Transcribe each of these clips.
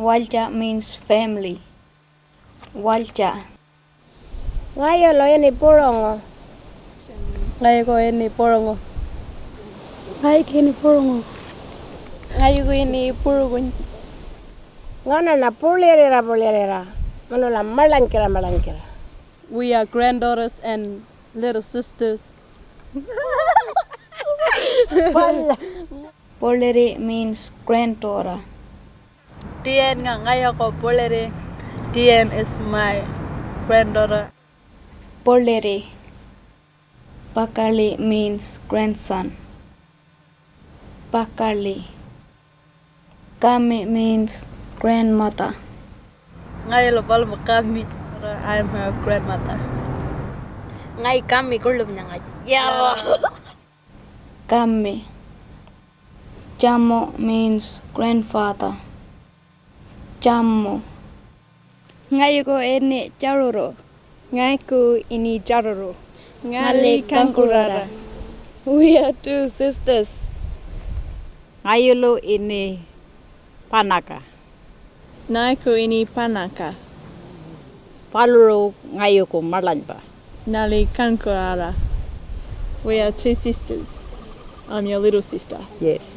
Walytja means family. Walytja. Ngayo lo ini purongo. Ngayo ko ini porongo. Ngayo kini purongo. Ngayo ko ini purugun. Ngana na pulirira. Mano la malankira. We are granddaughters and little sisters. Puliri means granddaughter. Deanne nga ngayo ko puliri. Deanne is my granddaughter. Puliri. Pakali means grandson. Pakali. Kami means grandmother. Ngayo lo palmo kami. I'm her grandmother. Ngai kami kulum nya ngai. Ya. Kami. Tjamu means grandfather. Tjamu. Ngayo ko ini jaruro. Ngayo ko ini jaruro. Ngali kangkuru. We are two sisters. Ngayo lo ini panaka. Ngayo ko ini panaka. Paluro ngayo ko marlanpa. Nali kangkuru. We are two sisters. I'm your little sister. Yes.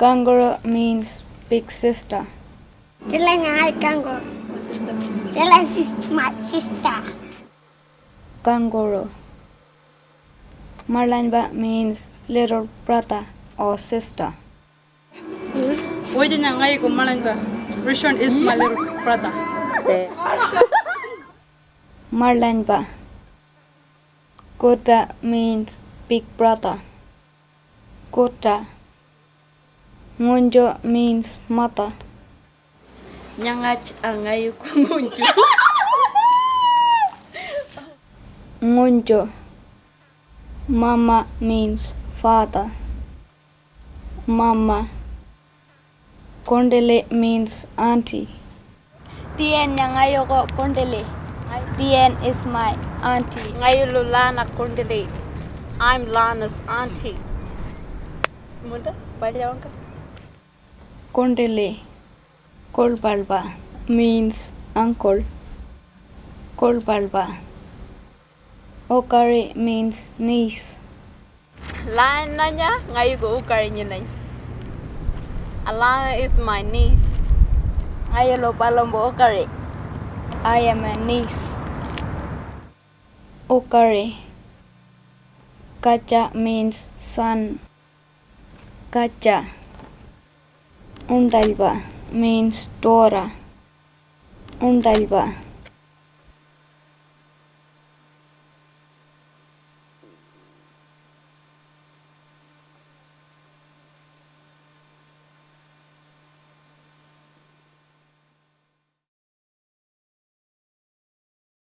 Kangkuru means big sister. Delaine ngai kangkuru. Delaine is my sister. Kangkuru. Marlanba means little brother or sister. Walytja ngayo ko malanka. Reshaun is my little brother. Marlanba. Kuta means big brother. Kuta. Ngunytju means mother. Nyangach ngayo ko ngunytju. Ngunytju. Mama means father. Mama. Kuntili means aunty. Deanne ngayo ko kuntili. Deanne is my aunty. Ngayo lo Lana kuntili. I'm Lana's auntie. Munda, baliawan ka? Kuntili. Kulypalpa means uncle. Kulypalpa. Ukari means niece. Lana niya, ngayo ko ukari niya na. Alana is my niece. Ngayo lo palombo ukari. I am a niece. Ukari. Kacha means son. Kacha. Untalpa means daughter. Untalpa.